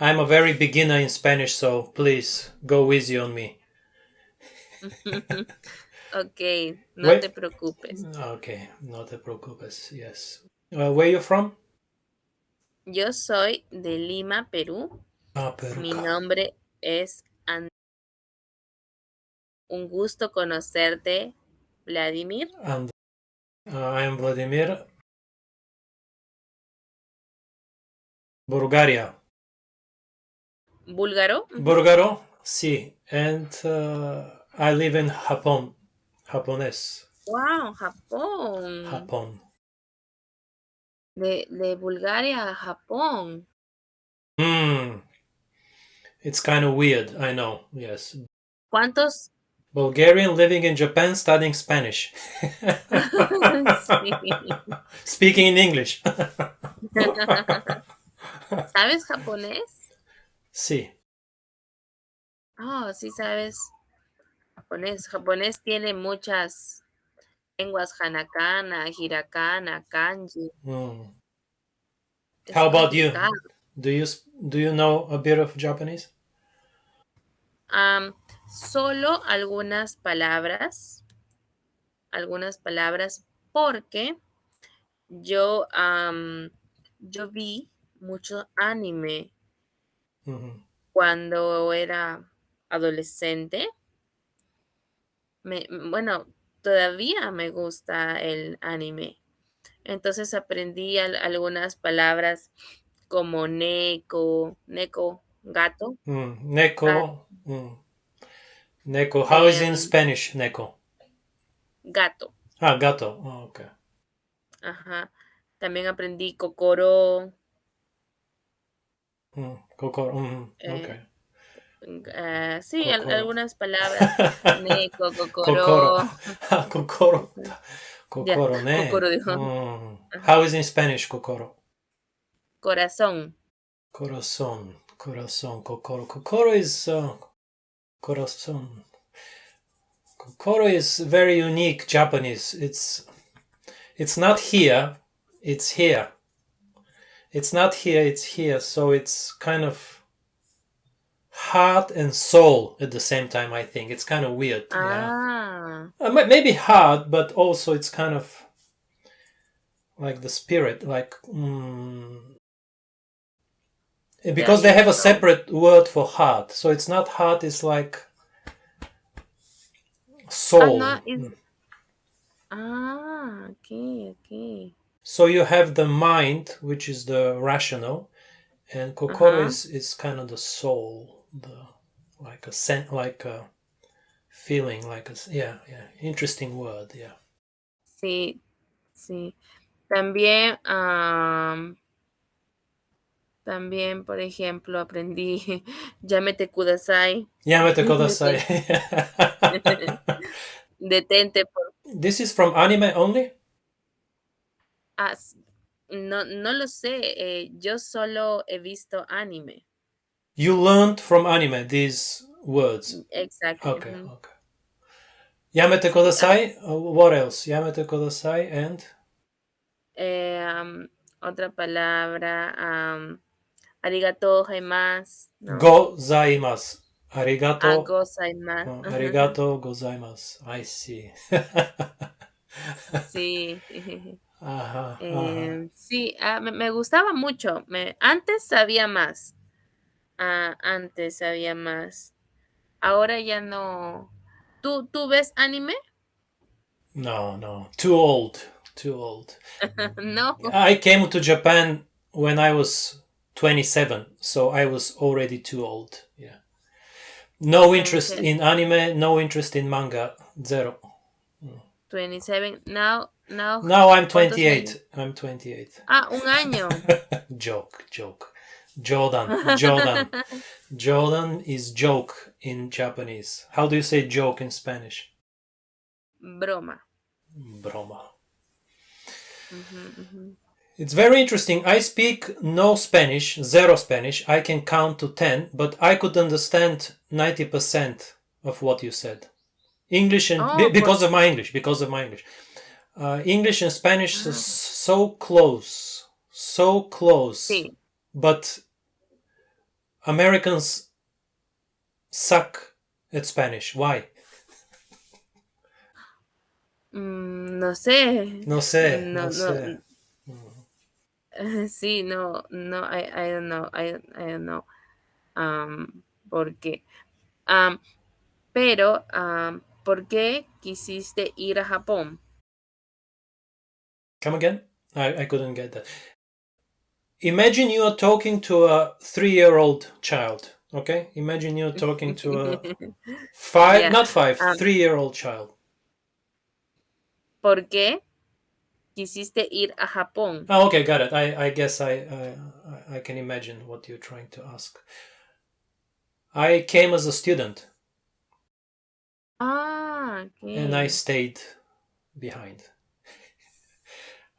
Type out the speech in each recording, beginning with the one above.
I'm a very beginner in Spanish, so please go easy on me. Ok, no Wait. te preocupes. Okay, no te preocupes. Yes. Where you from? Yo soy de Lima, Perú. Perú. Mi nombre es Un gusto conocerte, Vladimir. And I am Vladimir, Bulgaria. Búlgaro. Bulgaro, sí. And I live in Japón. Japonés. Wow, Japón. Japón. De Bulgaria a Japón. It's kind of weird, I know. Yes. ¿Cuántos? Bulgarian living in Japan studying Spanish. Sí. Speaking in English. ¿Sabes japonés? Sí. Oh, sí sabes japonés. Japonés tiene muchas lenguas, hanakana, hiragana, kanji. Es How about you? complicado. Do you do you know a bit of Japanese? Solo algunas palabras, porque yo, yo vi mucho anime Mm-hmm. cuando era adolescente. Bueno, todavía me gusta el anime. Entonces aprendí algunas palabras como neko, gato, gat- Neko. Neko. How is in em, Spanish, neko? gato. Gato. Oh, okay. Ajá. También aprendí kokoro, Kokoro. eh, Okay. sí, Kokoro. algunas palabras, neko, Kokoro. kokoro, Kokoro. ya, Kokoro ne. kokoro dijo, ajá, How is in Spanish, kokoro? corazón. Corazón. Corazón. Kokoro. Kokoro is corazón. Kokoro is very unique Japanese. It's not here. It's here. It's not here. It's here. So it's kind of heart and soul at the same time. I think it's kind of weird. Yeah. Ah, Maybe hard, but also it's kind of like the spirit, like ya, because they ya, have a so, separate word for heart. So it's not heart. It's like no, soul. ok, So you have the mind, which is the rational, and kokoro ajá, is kind of the soul, the like a like a feeling, like a yeah, interesting word, yeah. sí, sí. También, también, por ejemplo, aprendí llámete kudasai, Yamete kodasai. detente, detente por, This is from anime only. ah, no, no lo sé, yo solo he visto anime. You learned from anime these words. Exactly. Okay, okay. Yamete Sí, kodasai. What else? Yamete kodasai and otra palabra, arigato gozaimasu, ¿no? gozaimasu. Arigato. Gozaimasu. Arigato gozaimasu. I see. Sí. Ajá, ajá. Sí, me gustaba mucho. Antes sabía más. Antes sabía más. Ahora ya no. ¿Tú ves anime? No, no. Too old. Too old. No. I came to Japan when I was 27, so I was already too old. Yeah. No interest Okay. in anime, no interest in manga. Zero. 27. Now, Now I'm ¿cuántos años? 28. I'm 28. Un año. Joke, joke. Jordan, Jordan. Jordan is joke in Japanese. How do you say joke in Spanish? Broma. Broma. Ujú, ujú. It's very interesting. I speak no Spanish, zero Spanish. I can count to 10, but I could understand 90% of what you said. English and Oh, because of my English, because of my English. English and Spanish is ah, so close, so close. sí. But Americans suck at Spanish. Why? No sé. No sé, No, no no. sé. Sí, no, no, I don't know. I don't know. ¿Por qué? Um, pero, ¿por qué quisiste ir a Japón? Come again? I couldn't get that. Imagine you are talking to a 3-year-old child. Okay? Imagine you're talking to a Yeah. not five, Um, 3-year-old child. ¿Por qué quisiste ir a Japón? Oh, okay, got it. I guess I can imagine what you're trying to ask. I came as a student and I Okay. stayed behind.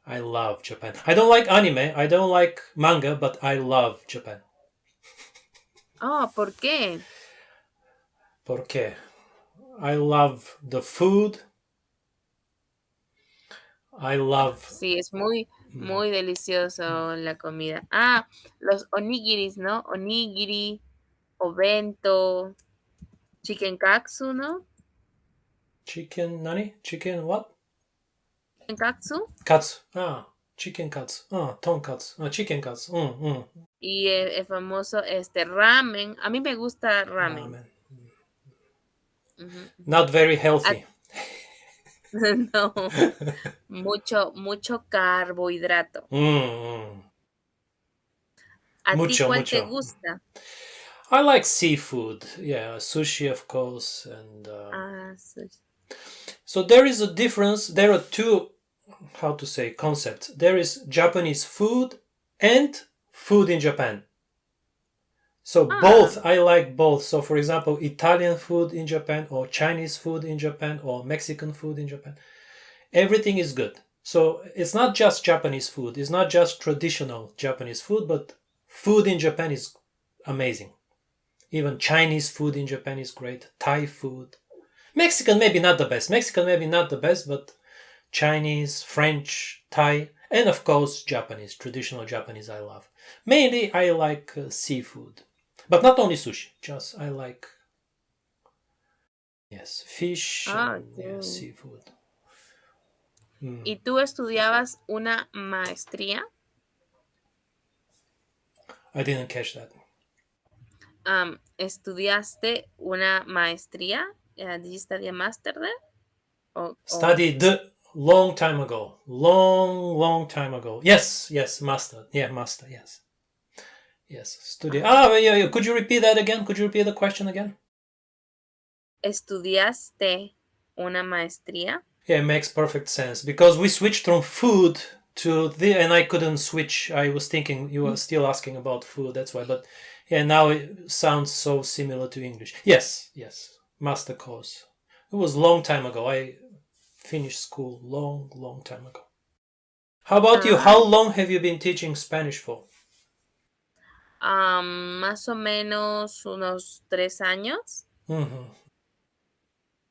I love Japan. I don't like anime, I don't like manga, but I love Japan. Oh, ¿por qué? Porque I love the food. I love. Sí, es muy, muy delicioso la comida. Los onigiris, ¿no? Onigiri, obento, chicken katsu, ¿no? Chicken nani? Chicken what? Chicken katsu. Katsu. Chicken katsu. Tonkatsu. Chicken katsu. Y el famoso ramen. A mí me gusta ramen. Ramen. Ujú. Not very A- healthy. no, mucho carbohidrato. ¿A ti Mucho, cuál te mucho. gusta? I like seafood. Yeah, sushi, of course. And Sushi. so there is a difference. There are two, how to say, concepts. There is Japanese food and food in Japan. So both, I like both. So for example, Italian food in Japan or Chinese food in Japan or Mexican food in Japan. Everything is good. So it's not just Japanese food. It's not just traditional Japanese food, but food in Japan is amazing. Even Chinese food in Japan is great. Thai food. Mexican maybe not the best, but Chinese, French, Thai, and of course Japanese, traditional Japanese I love. Mainly I like seafood. But not only sushi, just I like, yes, fish and yeah, Okay. seafood. ¿Y tú estudiabas una maestría? I didn't catch that. ¿Estudiaste una maestría? Did you study a master there? Studied long time ago. Long time ago. Yes, master. Yeah, master, yes. Yes, study. Yeah. Could you repeat that again? Could you repeat the question again? ¿Estudiaste una maestría? Yeah, it makes perfect sense because we switched from food to and I couldn't switch. I was thinking you were still asking about food, that's why. But yeah, now it sounds so similar to English. Yes, master course. It was long time ago. I finished school long time ago. How about you? How long have you been teaching Spanish for? Más o menos unos 3 años. Mm-hmm.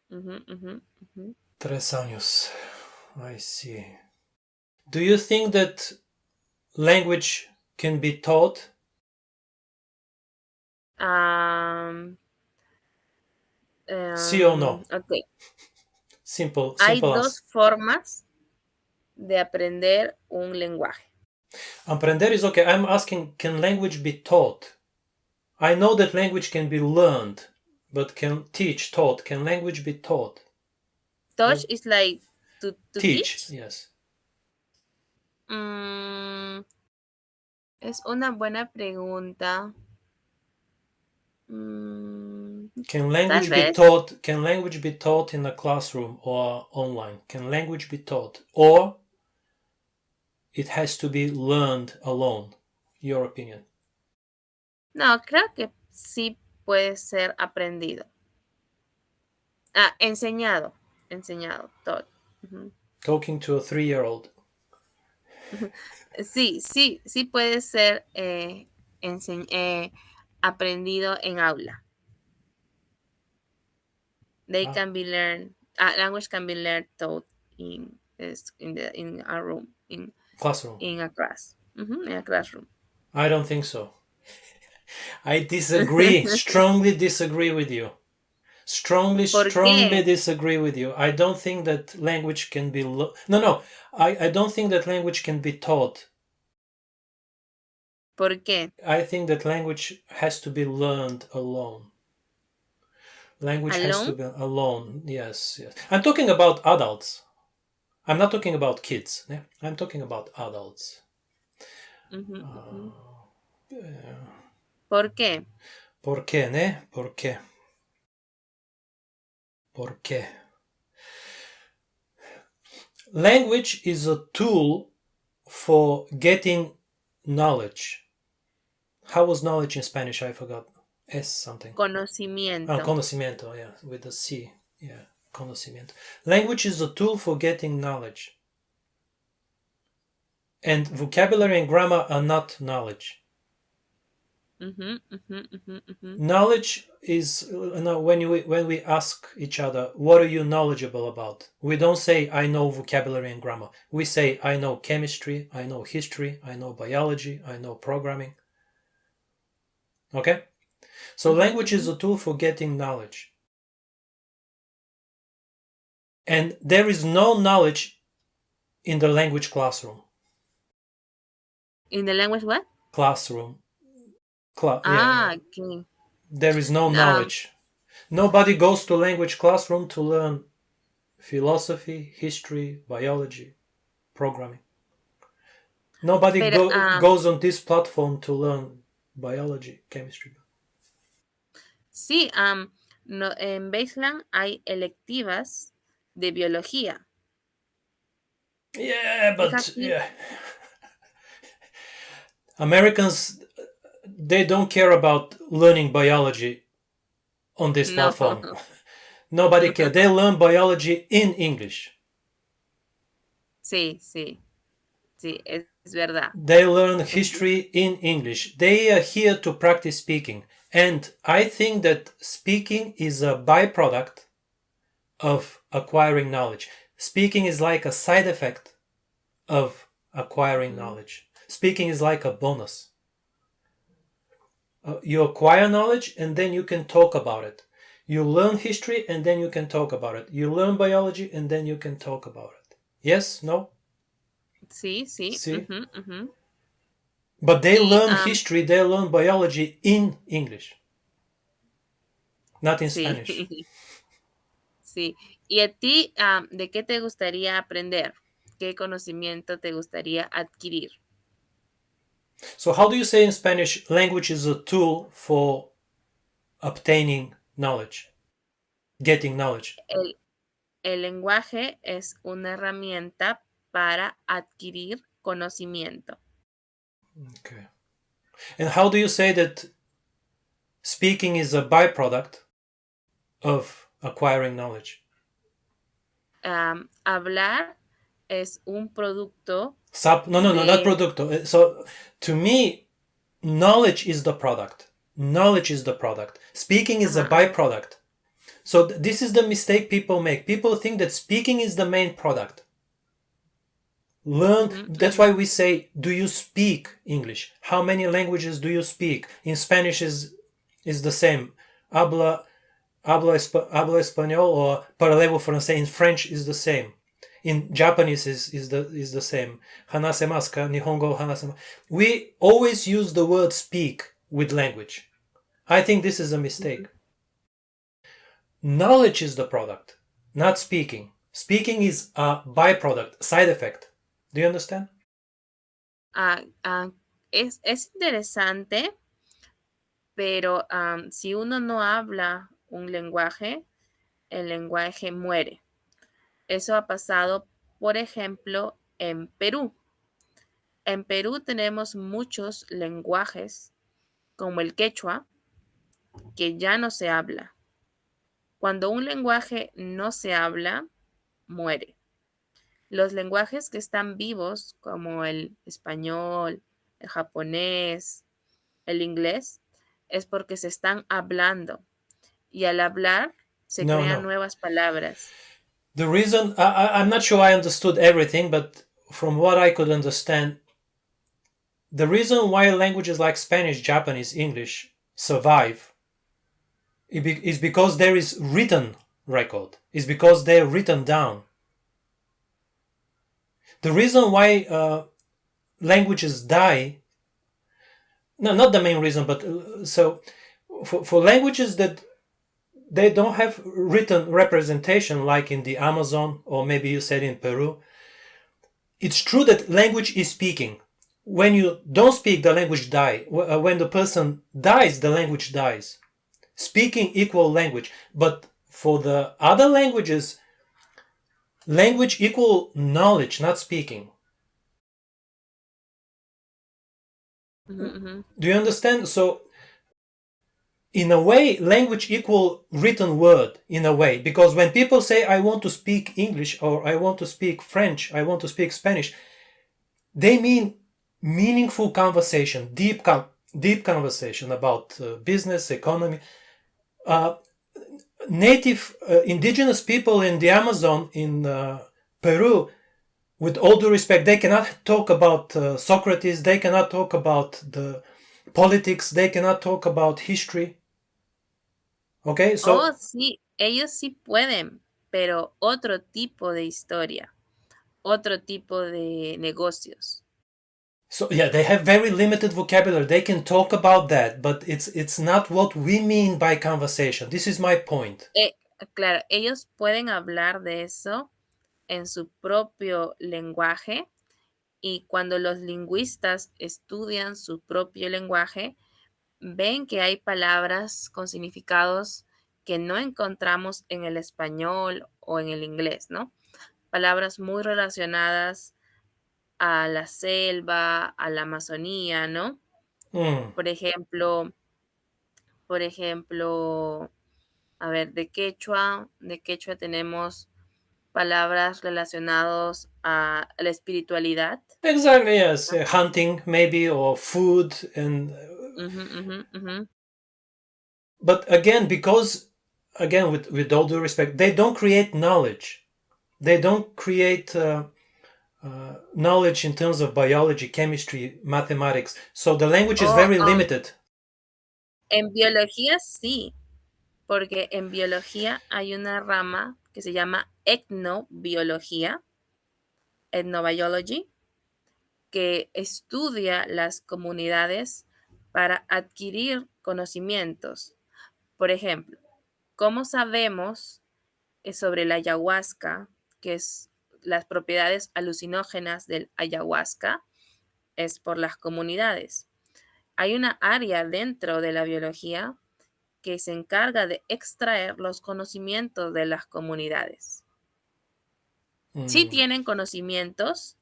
Ujú, ujú, ujú. 3 años. I see. Do you think that language can be taught? Sí o no? Ok. Simple Hay answer. dos formas de aprender un lenguaje. Aprender is okay. I'm asking, can language be taught? I know that language can be learned, but can language be taught? Touch is like to Teach, teach. yes. Es una buena pregunta. Tal Can language be vez. taught? Can language be taught in a classroom or online? Can language be taught? Or it has to be learned alone? Your opinion. No, creo que sí puede ser aprendido. Enseñado. Enseñado. Taught. Talking to a 3-year-old. Sí puede ser aprendido en aula. They can be learned. Language can be learned taught in a room Classroom. in a class. In a classroom. I don't think so. I disagree. Strongly disagree with you. Strongly disagree with you. I don't think that language can be... I don't think that language can be taught. ¿Por qué? I think that language has to be learned alone. Language has to be alone. Yes. I'm talking about adults. I'm not talking about kids. Yeah? I'm talking about adults. ¿Por qué? ¿Por qué, ne? ¿Por qué? ¿Por qué? Language is a tool for getting knowledge. How was knowledge in Spanish? I forgot. S something. Conocimiento. Conocimiento, yeah, with the C. Yeah, conocimiento. Language is a tool for getting knowledge. And vocabulary and grammar are not knowledge. Knowledge is when we ask each other, what are you knowledgeable about? We don't say, I know vocabulary and grammar. We say, I know chemistry, I know history, I know biology, I know programming. Okay? So language is a tool for getting knowledge. And there is no knowledge in the language classroom. In the language what? Classroom. Okay. There is no knowledge. Nobody goes to language classroom to learn philosophy, history, biology, programming. Nobody goes on this platform to learn biology, chemistry. Sí, no, en BaseLang hay electivas de biología. Yeah, but Americans, they don't care about learning biology on this platform. Nobody cares. They learn biology in English. Sí, es verdad. They learn history in English. They are here to practice speaking. And I think that speaking is a byproduct of acquiring knowledge. Speaking is like a side effect of acquiring knowledge. Speaking is like a bonus. You acquire knowledge and then you can talk about it. You learn history and then you can talk about it. You learn biology and then you can talk about it. Yes? No? Sí. See? But they learn history, they learn biology in English. Not in Spanish. Sí. ¿Y a ti de qué te gustaría aprender? ¿Qué conocimiento te gustaría adquirir? So how do you say in Spanish, language is a tool for obtaining knowledge, getting knowledge? El lenguaje es una herramienta para adquirir conocimiento. Okay. And how do you say that speaking is a byproduct of acquiring knowledge? Hablar es un producto. Not producto. So to me, knowledge is the product. Knowledge is the product. Speaking is a byproduct. So this is the mistake people make. People think that speaking is the main product. That's why we say, do you speak English? How many languages do you speak? In Spanish is the same. Hablo español or parlez-vous français. In French is the same. In Japanese is the same. Hanasemasu ka? Nihongo hanasemasu. We always use the word speak with language. I think this is a mistake. Knowledge is the product, not speaking. Speaking is a byproduct, side effect. Do you understand? Es interesante, pero si uno no habla un lenguaje, el lenguaje muere. Eso ha pasado, por ejemplo, en Perú. En Perú tenemos muchos lenguajes, como el quechua, que ya no se habla. Cuando un lenguaje no se habla, muere. Los lenguajes que están vivos, como el español, el japonés, el inglés, es porque se están hablando. Y al hablar, se crean nuevas palabras. The reason, I'm not sure I understood everything, but from what I could understand, the reason why languages like Spanish, Japanese, English survive is because there is written record, is because they're written down. The reason why languages die, no, not the main reason, but so for languages that they don't have written representation, like in the Amazon, or maybe you said in Peru, it's true that language is speaking. When you don't speak, the language dies. When the person dies, the language dies. Speaking equal language. But for the other languages, language equal knowledge, not speaking. Mm-hmm. Do you understand? So in a way, language equal written word, in a way, because when people say I want to speak English, or I want to speak French, I want to speak Spanish, they mean meaningful conversation, deep conversation about business, economy. Native indigenous people in the Amazon, in Peru, with all due respect, they cannot talk about Socrates, they cannot talk about the politics, they cannot talk about history. Okay, so Oh, sí, ellos sí pueden, pero otro tipo de historia, otro tipo de negocios. so yeah, they have very limited vocabulary. They can talk about that, but it's not what we mean by conversation. This is my point. Claro, ellos pueden hablar de eso en su propio lenguaje y cuando los lingüistas estudian su propio lenguaje, ven que hay palabras con significados que no encontramos en el español o en el inglés, ¿no? Palabras muy relacionadas a la selva, a la Amazonía, ¿no? Mm. Por ejemplo, a ver, de quechua tenemos palabras relacionadas a la espiritualidad. Exactly, yes. Hunting, maybe, or food, and Ujú, ujú, ujú. but again, because again, with all due respect, they don't create knowledge. They don't create knowledge in terms of biology, chemistry, mathematics. So the language is O very limited. en biología sí, porque en biología hay una rama que se llama etnobiología, ethnobiology, que estudia las comunidades para adquirir conocimientos. Por ejemplo, ¿cómo sabemos sobre la ayahuasca, que es las propiedades alucinógenas del ayahuasca? Es por las comunidades. Hay una área dentro de la biología que se encarga de extraer los conocimientos de las comunidades. Sí Mm. tienen conocimientos,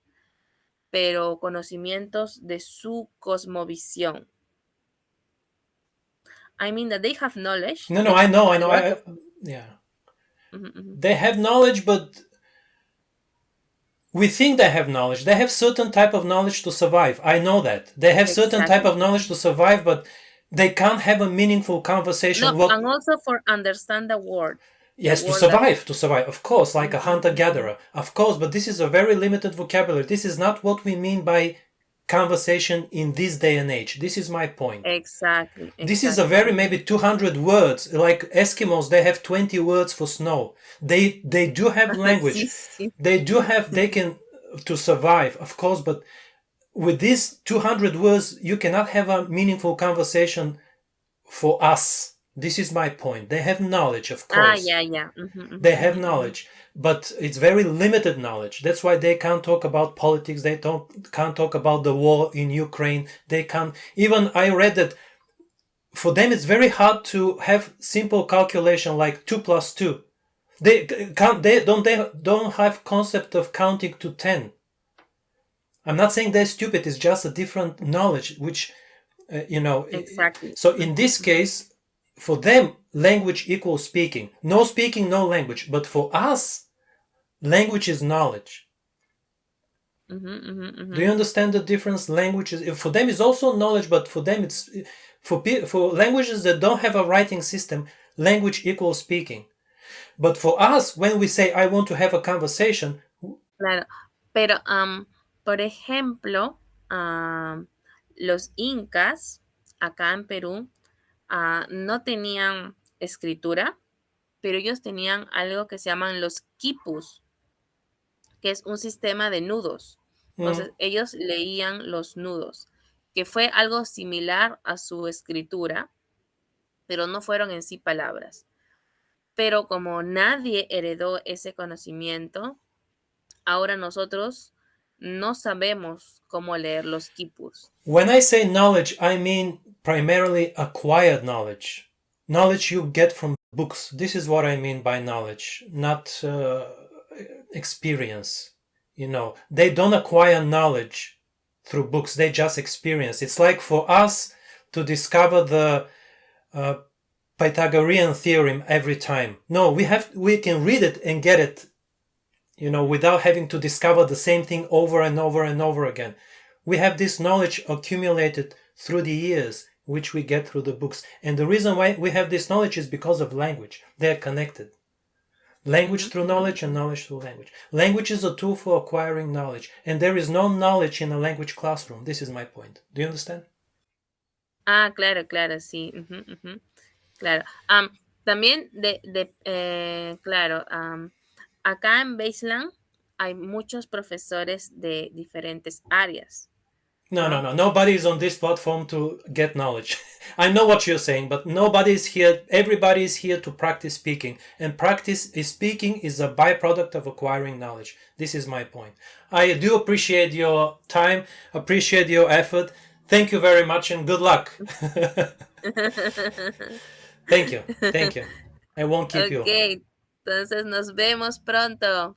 pero conocimientos de su cosmovisión. I mean that they have knowledge, No, no, they I have know, I a know. lot of. Yeah, Mhm, mhm. they have knowledge, but we think they have knowledge. They have certain type of knowledge to survive. I know that they have certain type Exactly. of knowledge to survive, but they can't have a meaningful No, conversation. What? and also for understand the Yes, to word that. survive, of course, like a Mhm, hunter mhm. gatherer, of course. But this is a very limited vocabulary. This is not what we mean by conversation in this day and age. This is my point. Exactly, This is a exactly. very Mhm. maybe 200 words. Like Eskimos, they have 20 words for snow. They do have Sí, language. sí. They can to survive, of course, but with these 200 words, you cannot have a meaningful conversation for us. This is my point. They have knowledge, of Ah, course. ya, ya. Ujú, ujú, They have ujú, ujú. knowledge, but it's very limited knowledge. That's why they can't talk about politics. They can't talk about the war in Ukraine. They can't. Even I read that for them it's very hard to have simple calculation like 2 plus 2. They can't. They don't have concept of counting to 10. I'm not saying they're stupid. It's just a different knowledge, which you know. Exactly. So in Ujú, this ujú. case, for them, language equals speaking. No speaking, no language. But for us, language is knowledge. Ujú, ujú, ujú. Do you understand the difference? Languages for them is also knowledge, but for them it's for languages that don't have a writing system, language equals speaking. But for us, when we say I want to have a conversation, Claro, pero, por ejemplo, am, Los incas, acá en Perú, no tenían escritura, pero ellos tenían algo que se llaman los quipus, que es un sistema de nudos. Mm. Entonces, ellos leían los nudos, que fue algo similar a su escritura, pero no fueron en sí palabras. Pero como nadie heredó ese conocimiento, ahora nosotros no sabemos cómo leer los quipus. When I say knowledge, I mean primarily acquired knowledge. Knowledge you get from books. This is what I mean by knowledge, not experience. You know, they don't acquire knowledge through books, they just experience. It's like for us to discover the Pythagorean theorem every time. No, we can read it and get it, you know, without having to discover the same thing over and over and over again. We have this knowledge accumulated through the years, which we get through the books. And the reason why we have this knowledge is because of language. They are connected. Language through knowledge and knowledge through language. Language is a tool for acquiring knowledge. And there is no knowledge in a language classroom. This is my point. Do you understand? Claro, claro, sí. Claro. También claro, acá en BaseLang hay muchos profesores de diferentes áreas. No. Nobody is on this platform to get knowledge. I know what you're saying, but nobody is here. Everybody is here to practice speaking. And speaking is a byproduct of acquiring knowledge. This is my point. I do appreciate your time, appreciate your effort. Thank you very much and good luck. Thank you. I won't keep you. Ok, entonces nos vemos pronto.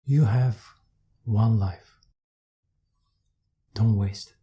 You have one life. Don't waste it.